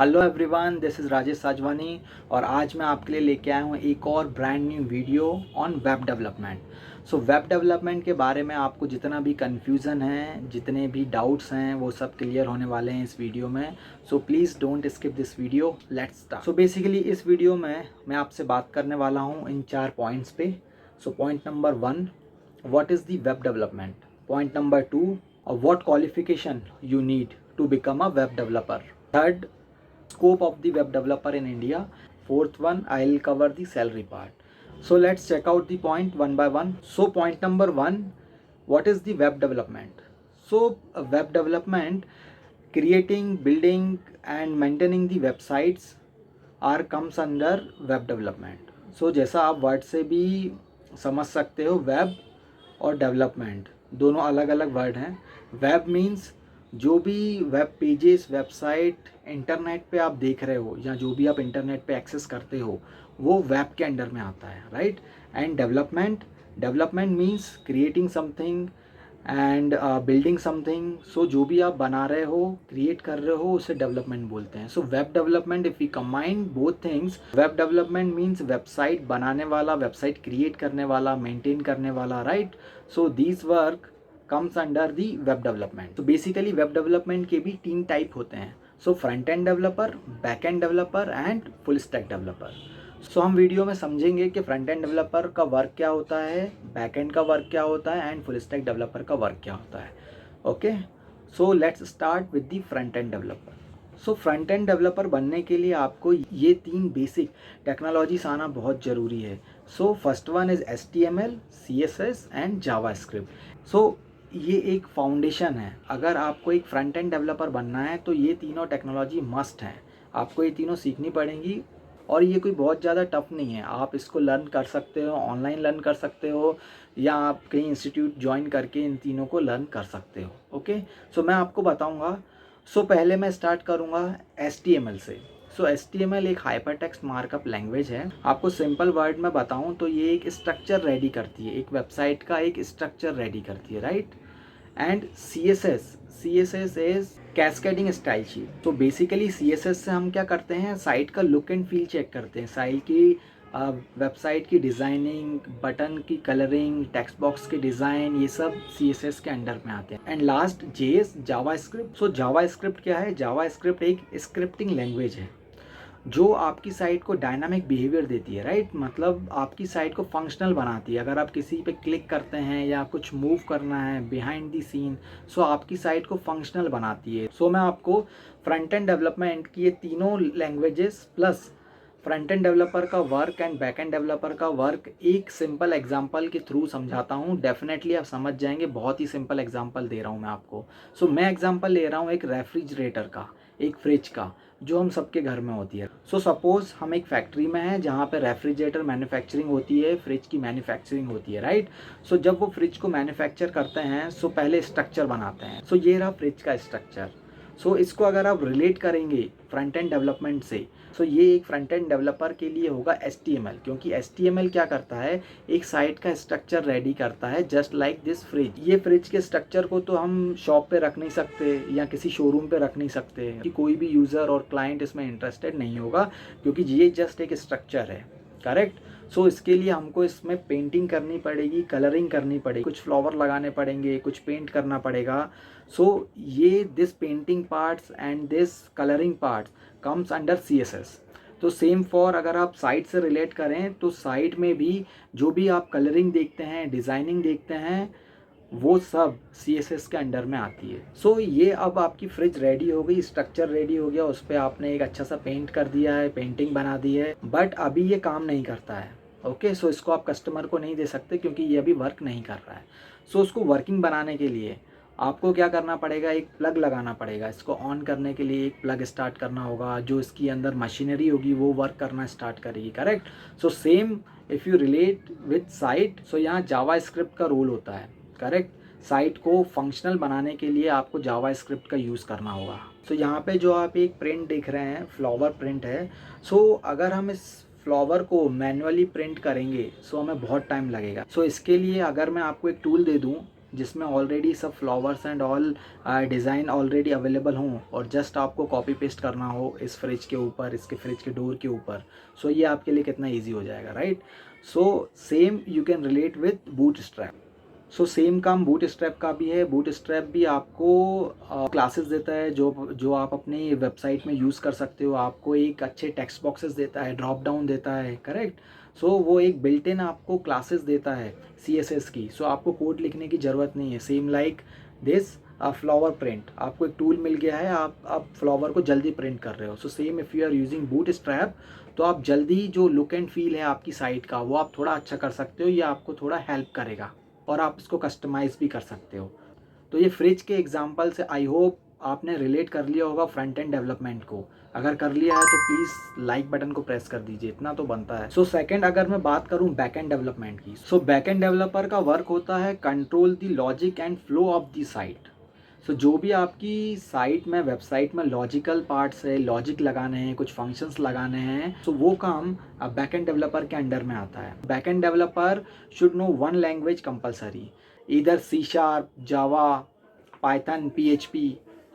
Hello everyone, this is Rajesh Sajwani और आज मैं आपके लिए लेके आया हूँ एक और brand new video on web development. So web development के बारे में आपको जितना भी कन्फ्यूज़न है, जितने भी डाउट्स हैं, वो सब क्लियर होने वाले हैं इस वीडियो में। So please don't skip this video, let's start. So basically इस वीडियो में मैं आपसे बात करने वाला हूँ इन 4 पॉइंट्स पे। So point number 1, what is the web development. Point number 2, what qualification you need to become a web developer. Third, scope of the web developer in India. Fourth one, I'll cover the salary part. So let's check out the point one by one. So point number 1, what is the web development? So web development, creating, building and maintaining the websites are comes under web development. So जैसा आप word से भी समझ सकते हो, web और development दोनों अलग अलग वर्ड हैं। वेब मीन्स जो भी वेब पेजेस, वेबसाइट इंटरनेट पे आप देख रहे हो या जो भी आप इंटरनेट पे एक्सेस करते हो वो वेब के अंडर में आता है, right. And development means creating something and building something. So जो भी आप बना रहे हो, क्रिएट कर रहे हो, उसे डेवलपमेंट बोलते हैं। So web development, if we combine both things, web development means website बनाने वाला, वेबसाइट क्रिएट करने वाला, मेंटेन करने वाला, right. So this work comes under the web development. तो बेसिकली वेब डेवलपमेंट के भी 3 टाइप होते हैं। So front end developer, back end developer and full stack developer. So हम वीडियो में समझेंगे कि फ्रंट एंड डेवलपर का वर्क क्या होता है, बैक एंड का वर्क क्या होता है एंड फुल स्टैक डेवलपर का वर्क क्या होता है। Okay, so let's start with the front end developer. So front end developer बनने के लिए आपको ये 3 बेसिक टेक्नोलॉजीज आना बहुत ज़रूरी है। So first one is HTML, CSS and JavaScript. So ये एक फाउंडेशन है। अगर आपको एक फ्रंट एंड डेवलपर बनना है तो ये तीनों टेक्नोलॉजी मस्ट हैं, आपको ये तीनों सीखनी पड़ेंगी। और ये कोई बहुत ज़्यादा टफ नहीं है, आप इसको लर्न कर सकते हो, ऑनलाइन लर्न कर सकते हो या आप कहीं इंस्टीट्यूट ज्वाइन करके इन तीनों को लर्न कर सकते हो। ओके, सो मैं आपको बताऊंगा। सो पहले मैं स्टार्ट करूंगा HTML से। सो HTML एक हाइपर टेक्स्ट मार्कअप लैंग्वेज है। आपको सिंपल वर्ड में बताऊं तो ये एक स्ट्रक्चर रेडी करती है, एक वेबसाइट का एक स्ट्रक्चर रेडी करती है, right. And CSS is cascading style sheet. तो बेसिकली CSS से हम क्या करते हैं, साइट का लुक एंड फील चेक करते हैं, साइट की वेबसाइट की डिज़ाइनिंग, बटन की कलरिंग, टेक्स्ट बॉक्स के डिज़ाइन, ये सब CSS के अंडर में आते हैं। And last JS, JavaScript. So JavaScript क्या है? जावास्क्रिप्ट एक स्क्रिप्टिंग लैंग्वेज है जो आपकी साइट को डायनामिक बिहेवियर देती है, राइट। मतलब आपकी साइट को फंक्शनल बनाती है। अगर आप किसी पे क्लिक करते हैं या कुछ मूव करना है बिहाइंड दी सीन, सो आपकी साइट को फंक्शनल बनाती है। सो मैं आपको फ्रंट एंड डेवलपमेंट की ये तीनों languages plus front end developer का work and back end developer का वर्क एक सिंपल एग्जांपल के थ्रू समझाता हूँ। डेफिनेटली आप समझ जाएंगे, बहुत ही सिंपल एग्जांपल दे रहा हूँ मैं आपको। सो मैं एग्जांपल ले रहा हूँ एक रेफ्रिजरेटर का, एक फ्रिज का, जो हम सबके घर में होती है। सो सपोज हम एक फैक्ट्री में हैं जहाँ पे रेफ्रिजरेटर मैन्युफैक्चरिंग होती है, फ्रिज की मैन्युफैक्चरिंग होती है, राइट। सो जब वो फ्रिज को मैन्युफैक्चर करते हैं, सो पहले स्ट्रक्चर बनाते हैं। सो ये रहा फ्रिज का स्ट्रक्चर। सो इसको अगर आप रिलेट करेंगे फ्रंट एंड डेवलपमेंट से, सो ये एक फ्रंट एंड डेवलपर के लिए होगा HTML, क्योंकि HTML क्या करता है, एक साइट का स्ट्रक्चर रेडी करता है, जस्ट लाइक दिस फ्रिज। ये फ्रिज के स्ट्रक्चर को तो हम शॉप पे रख नहीं सकते या किसी शोरूम पे रख नहीं सकते कि कोई भी यूज़र और क्लाइंट इसमें इंटरेस्टेड नहीं होगा, क्योंकि ये जस्ट एक स्ट्रक्चर है, करेक्ट। सो इसके लिए हमको इसमें पेंटिंग करनी पड़ेगी, कलरिंग करनी पड़ेगी, कुछ फ्लावर लगाने पड़ेंगे, कुछ पेंट करना पड़ेगा। सो ये this painting parts and this colouring parts comes under CSS। तो सेम फॉर अगर आप साइट से रिलेट करें तो साइट में भी जो भी आप कलरिंग देखते हैं, डिज़ाइनिंग देखते हैं, वो सब CSS के अंडर में आती है। सो ये अब आपकी फ्रिज रेडी हो गई, स्ट्रक्चर रेडी हो गया, उस पर आपने एक अच्छा सा पेंट कर दिया है, पेंटिंग बना दी है, बट अभी ये काम नहीं करता है। ओके, सो इसको आप कस्टमर को नहीं दे सकते क्योंकि ये अभी वर्क नहीं कर रहा है। सो उसको वर्किंग बनाने के लिए आपको क्या करना पड़ेगा, एक प्लग लगाना पड़ेगा। इसको ऑन करने के लिए एक प्लग स्टार्ट करना होगा, जो इसकी अंदर मशीनरी होगी वो वर्क करना स्टार्ट करेगी, correct. So same if you relate with site, so यहाँ जावास्क्रिप्ट का रोल होता है, करेक्ट। साइट को फंक्शनल बनाने के लिए आपको जावास्क्रिप्ट का यूज़ करना होगा। सो यहाँ पे जो आप एक प्रिंट देख रहे हैं, फ्लावर प्रिंट है। सो अगर हम इस फ्लावर को मैन्युअली प्रिंट करेंगे सो हमें बहुत टाइम लगेगा। सो इसके लिए अगर मैं आपको एक टूल दे दूँ जिसमें ऑलरेडी सब flowers and all design already available हों और जस्ट आपको कॉपी पेस्ट करना हो इस फ्रिज के ऊपर, इसके फ्रिज के डोर के ऊपर, सो ये आपके लिए कितना ईजी हो जाएगा, right. So same you can relate with boot strap. So same काम बूट स्ट्रैप का भी है। बूट स्ट्रैप भी आपको क्लासेस देता है जो आप अपनी वेबसाइट में यूज़ कर सकते हो। आपको एक अच्छे टेक्स्ट बॉक्सेस देता है, ड्रॉप डाउन देता है, करेक्ट। सो वो एक बिल्ट इन आपको क्लासेस देता है CSS की। सो आपको कोड लिखने की ज़रूरत नहीं है। Same like this flower print, आपको एक टूल मिल गया है, आप फ्लावर को जल्दी प्रिंट कर रहे हो। So same if you are using Bootstrap, तो आप जल्दी जो लुक एंड फील है आपकी साइट का वो आप थोड़ा अच्छा कर सकते हो, या आपको थोड़ा हेल्प करेगा और आप इसको कस्टमाइज़ भी कर सकते हो। तो ये फ्रिज के एग्जांपल से आई होप आपने रिलेट कर लिया होगा फ्रंट एंड डेवलपमेंट को। अगर कर लिया है तो प्लीज़ लाइक बटन को प्रेस कर दीजिए, इतना तो बनता है। सो सेकंड अगर मैं बात करूं बैक एंड डेवलपमेंट की, सो बैक एंड डेवलपर का वर्क होता है control the logic and flow of the site. So जो भी आपकी साइट में, वेबसाइट में लॉजिकल पार्ट्स है, लॉजिक लगाने हैं, कुछ फंक्शंस लगाने हैं, सो वो काम बैक एंड डेवलपर के अंडर में आता है। Back end developer should know one language compulsory, इधर C#, जावा, पाइथन, PHP,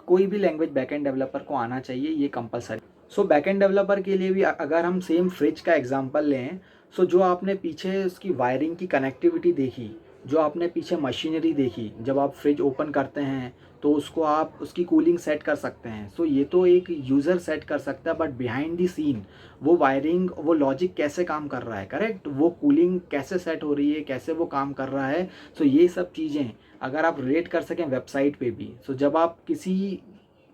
कोई भी लैंग्वेज बैक एंड डेवलपर को आना चाहिए, ये कंपलसरी। सो बैक एंड डेवलपर के लिए भी अगर हम सेम फ्रिज का एग्जांपल लें, सो जो आपने पीछे उसकी वायरिंग की कनेक्टिविटी देखी, जो आपने पीछे मशीनरी देखी, जब आप फ्रिज ओपन करते हैं तो उसको आप उसकी कूलिंग सेट कर सकते हैं। सो ये तो एक यूज़र सेट कर सकता है, बट बिहाइंड दी सीन वो वायरिंग, वो लॉजिक कैसे काम कर रहा है, करेक्ट, वो कूलिंग कैसे सेट हो रही है, कैसे वो काम कर रहा है। सो ये सब चीज़ें अगर आप रिलेट कर सकें वेबसाइट पे भी, सो जब आप किसी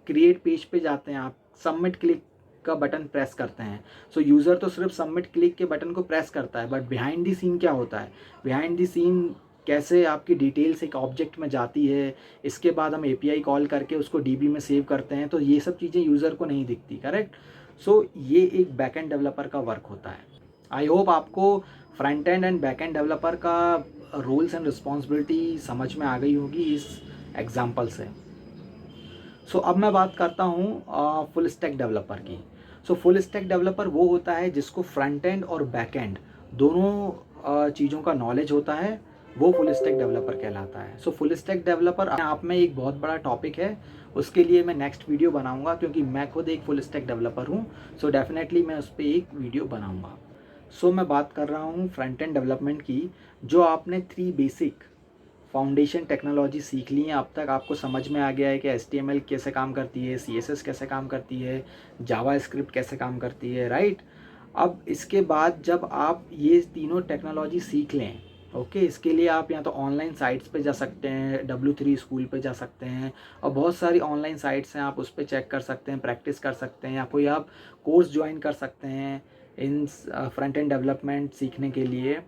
क्रिएट पेज पे जाते हैं, आप सबमिट क्लिक का बटन प्रेस करते हैं, सो यूज़र तो सिर्फ सबमिट क्लिक के बटन को प्रेस करता है, बट बिहाइंड दी सीन क्या होता है, बिहाइंड दी सीन कैसे आपकी डिटेल्स एक ऑब्जेक्ट में जाती है, इसके बाद हम API कॉल करके उसको DB में सेव करते हैं, तो ये सब चीज़ें यूज़र को नहीं दिखती, करेक्ट। सो ये एक बैक एंड डेवलपर का वर्क होता है। आई होप आपको front end and back end developer का रोल्स एंड रिस्पॉन्सिबिलिटी समझ में आ गई होगी इस एग्जाम्पल से। सो अब मैं बात करता हूँ फुल स्टैक डेवलपर की। सो फुल स्टैक डेवलपर वो होता है जिसको फ्रंट एंड और बैक एंड दोनों चीज़ों का नॉलेज होता है, वो फुल स्टैक डेवलपर कहलाता है। सो फुल स्टैक डेवलपर आप में एक बहुत बड़ा टॉपिक है, उसके लिए मैं नेक्स्ट वीडियो बनाऊंगा, क्योंकि मैं खुद एक फुल स्टैक डेवलपर हूँ। सो डेफिनेटली मैं उस पर एक वीडियो बनाऊंगा। सो मैं बात कर रहा हूँ फ्रंट एंड डेवलपमेंट की। जो आपने 3 बेसिक फाउंडेशन टेक्नोलॉजी सीख ली है अब तक, आपको समझ में आ गया है कि HTML कैसे काम करती है, CSS कैसे काम करती है, जावा स्क्रिप्ट कैसे काम करती है, राइट। अब इसके बाद जब आप ये तीनों टेक्नोलॉजी सीख लें, ओके, इसके लिए आप या तो ऑनलाइन साइट्स पे जा सकते हैं, W3 स्कूल पे जा सकते हैं, और बहुत सारी ऑनलाइन साइट्स हैं, आप उस पर चेक कर सकते हैं, प्रैक्टिस कर सकते हैं, या कोई आप कोर्स ज्वाइन कर सकते हैं इन फ्रंट एंड डेवलपमेंट सीखने के लिए।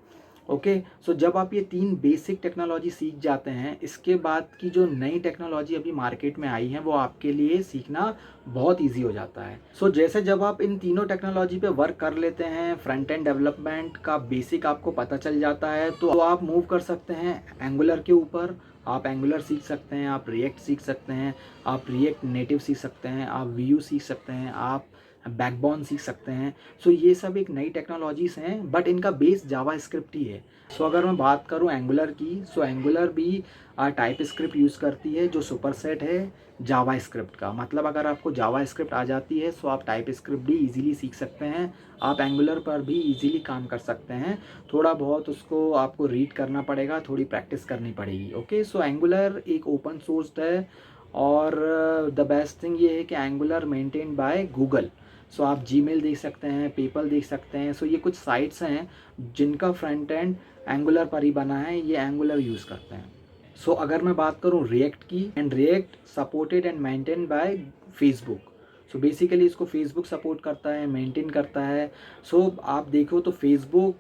ओके, सो जब आप ये 3 बेसिक टेक्नोलॉजी सीख जाते हैं, इसके बाद की जो नई टेक्नोलॉजी अभी मार्केट में आई है वो आपके लिए सीखना बहुत इजी हो जाता है। सो जैसे जब आप इन तीनों टेक्नोलॉजी पे वर्क कर लेते हैं, फ्रंट एंड डेवलपमेंट का बेसिक आपको पता चल जाता है, तो आप मूव कर सकते हैं एंगुलर के ऊपर। आप एंगुलर सीख सकते हैं, आप रिएक्ट सीख सकते हैं, आप रिएक्ट नेटिव सीख सकते हैं, आप Vue सीख सकते हैं, आप बैकबोन सीख सकते हैं। सो ये सब एक नई टेक्नोलॉजीज़ हैं, बट इनका बेस जावा स्क्रिप्ट ही है। सो अगर मैं बात करूं एंगुलर की, सो एंगुलर भी टाइप स्क्रिप्ट यूज़ करती है जो सुपरसेट है जावा स्क्रिप्ट का। मतलब अगर आपको जावा स्क्रिप्ट आ जाती है, सो आप टाइप स्क्रिप्ट भी ईजिली सीख सकते हैं, आप एंगुलर पर भी ईजिली काम कर सकते हैं। थोड़ा बहुत उसको आपको रीड करना पड़ेगा, थोड़ी प्रैक्टिस करनी पड़ेगी। ओके, सो एंगुलर एक ओपन सोर्स्ड है, और द बेस्ट थिंग ये है कि एंगुलर मेंटेन बाय गूगल। सो आप Gmail देख सकते हैं, पेपल देख सकते हैं। सो ये कुछ साइट्स हैं जिनका फ्रंट एंड एंगुलर पर ही बना है, ये एंगुलर यूज़ करते हैं। सो अगर मैं बात करूँ रिएक्ट की, and react supported and maintain by Facebook. So basically इसको फेसबुक सपोर्ट करता है, मेंटेन करता है। सो आप देखो तो फेसबुक,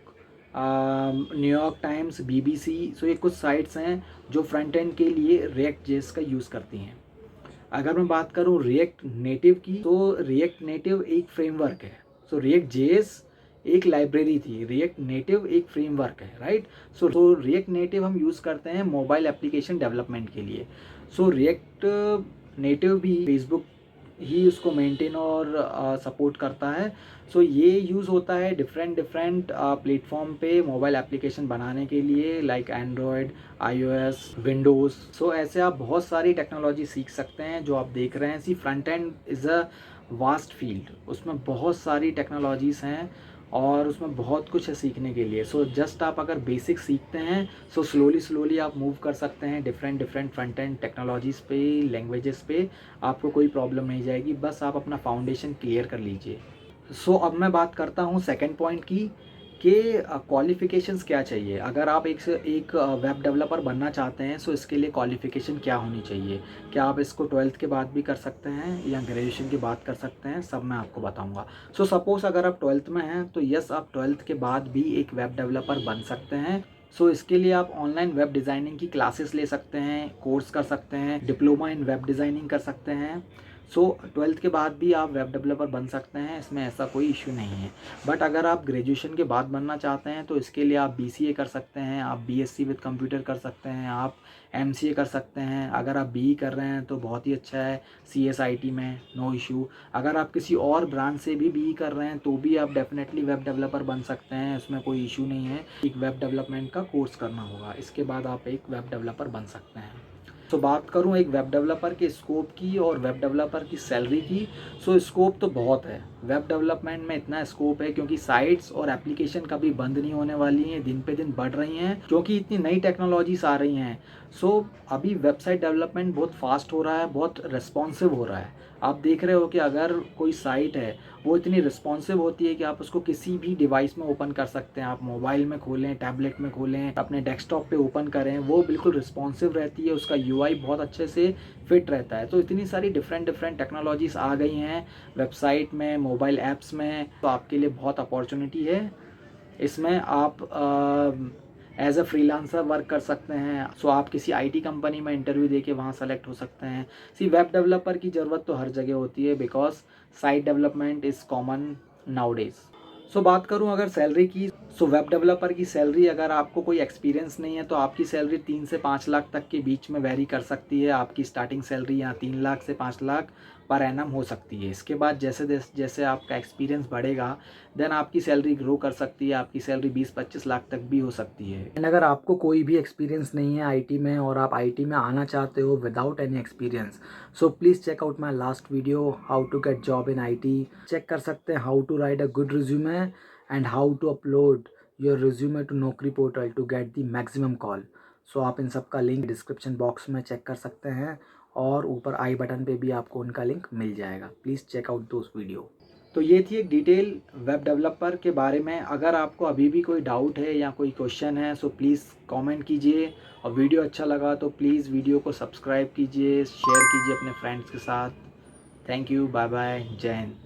न्यूयॉर्क टाइम्स, BBC, सो ये कुछ साइट्स हैं जो फ्रंट एंड के लिए रिएक्ट जेएस का यूज़ करती हैं। अगर मैं बात करूं रिएक्ट नेटिव की, तो रिएक्ट नेटिव एक फ्रेमवर्क है। सो रिएक्ट जेएस एक लाइब्रेरी थी, रिएक्ट नेटिव एक फ्रेमवर्क है, राइट। सो रिएक्ट नेटिव हम यूज़ करते हैं मोबाइल एप्लीकेशन डेवलपमेंट के लिए। सो रिएक्ट नेटिव भी फेसबुक ही उसको मेंटेन और सपोर्ट करता है। सो ये यूज़ होता है डिफरेंट डिफरेंट प्लेटफॉर्म पे मोबाइल एप्लीकेशन बनाने के लिए, लाइक एंड्रॉयड, आईओएस, विंडोज़। सो ऐसे आप बहुत सारी टेक्नोलॉजी सीख सकते हैं जो आप देख रहे हैं। See front end is a vast field, उसमें बहुत सारी टेक्नोलॉजीज़ हैं और उसमें बहुत कुछ है सीखने के लिए। सो जस्ट आप अगर बेसिक सीखते हैं, सो स्लोली स्लोली आप मूव कर सकते हैं different different front end technologies पे, लैंग्वेजेस पे। आपको कोई प्रॉब्लम नहीं जाएगी, बस आप अपना फाउंडेशन क्लियर कर लीजिए। सो अब मैं बात करता हूँ सेकंड पॉइंट की, कि क्वालिफ़िकेशंस क्या चाहिए। अगर आप एक वेब डेवलपर बनना चाहते हैं, सो इसके लिए क्वालिफ़िकेशन क्या होनी चाहिए। क्या आप इसको 12th के बाद भी कर सकते हैं या ग्रेजुएशन के बाद कर सकते हैं, सब मैं आपको बताऊंगा। सो सपोज़ अगर आप 12th में हैं तो यस, आप 12th के बाद भी एक वेब डेवलपर बन सकते हैं। सो इसके लिए आप ऑनलाइन वेब डिज़ाइनिंग की क्लासेस ले सकते हैं, कोर्स कर सकते हैं, डिप्लोमा इन वेब डिज़ाइनिंग कर सकते हैं। सो 12th के बाद भी आप वेब डेवलपर बन सकते हैं, इसमें ऐसा कोई इशू नहीं है। बट अगर आप ग्रेजुएशन के बाद बनना चाहते हैं तो इसके लिए आप बीसीए कर सकते हैं, आप बीएससी विद कंप्यूटर कर सकते हैं, आप एमसीए कर सकते हैं। अगर आप बीई कर रहे हैं तो बहुत ही अच्छा है, सीएसआईटी में, नो इशू। अगर आप किसी और ब्रांच से भी बीई कर रहे हैं तो भी आप डेफिनेटली वेब डेवलपर बन सकते हैं, इसमें कोई इशू नहीं है। एक वेब डेवलपमेंट का कोर्स करना होगा, इसके बाद आप एक वेब डेवलपर बन सकते हैं। तो बात करूं एक वेब डेवलपर के स्कोप की और वेब डेवलपर की सैलरी की, सो स्कोप तो बहुत है। वेब डेवलपमेंट में इतना स्कोप है क्योंकि साइट्स और एप्लीकेशन कभी बंद नहीं होने वाली हैं, दिन पे दिन बढ़ रही हैं क्योंकि इतनी नई टेक्नोलॉजीज आ रही हैं। सो अभी वेबसाइट डेवलपमेंट बहुत फास्ट हो रहा है, बहुत रिस्पॉन्सिव हो रहा है। आप देख रहे हो कि अगर कोई साइट है वो इतनी रिस्पॉन्सिव होती है कि आप उसको किसी भी डिवाइस में ओपन कर सकते हैं। आप मोबाइल में खोलें, टैबलेट में खोलें, अपने डेस्कटॉप पे ओपन करें, वो बिल्कुल रिस्पॉन्सिव रहती है, उसका यूआई बहुत अच्छे से फिट रहता है। तो इतनी सारी डिफरेंट डिफरेंट टेक्नोलॉजीज़ आ गई हैं वेबसाइट में, मोबाइल ऐप्स में, तो आपके लिए बहुत अपॉर्चुनिटी है। इसमें आप एज अ फ्रीलांसर वर्क कर सकते हैं। सो आप किसी आईटी कंपनी में इंटरव्यू देके वहाँ सेलेक्ट हो सकते हैं। सी वेब डेवलपर की ज़रूरत तो हर जगह होती है, because site development is common nowadays. So बात करूं अगर सैलरी की, सो वेब डेवलपर की सैलरी, अगर आपको कोई एक्सपीरियंस नहीं है तो आपकी सैलरी 3 से 5 लाख तक के बीच में वेरी कर सकती है। आपकी स्टार्टिंग सैलरी यहाँ 3 लाख से 5 लाख पर एनम हो सकती है। इसके बाद जैसे जैसे आपका एक्सपीरियंस बढ़ेगा, देन आपकी सैलरी ग्रो कर सकती है, आपकी सैलरी 20-25 लाख तक भी हो सकती है। एंड अगर आपको कोई भी एक्सपीरियंस नहीं है आईटी में और आप आईटी में आना चाहते हो without any experience, so please check out my last video, how to get job in IT. Check कर सकते हैं how to write a good resume and how to upload your resume to Naukri portal to get the maximum call. So आप इन सब का link description box में चेक कर सकते हैं और ऊपर आई बटन पे भी आपको उनका लिंक मिल जाएगा। Please check out those video. तो ये थी एक डिटेल वेब डेवलपर के बारे में। अगर आपको अभी भी कोई डाउट है या कोई क्वेश्चन है, सो प्लीज़ कमेंट कीजिए, और वीडियो अच्छा लगा तो प्लीज़ वीडियो को सब्सक्राइब कीजिए, शेयर कीजिए अपने फ्रेंड्स के साथ। थैंक यू, बाय बाय, जय हिंद।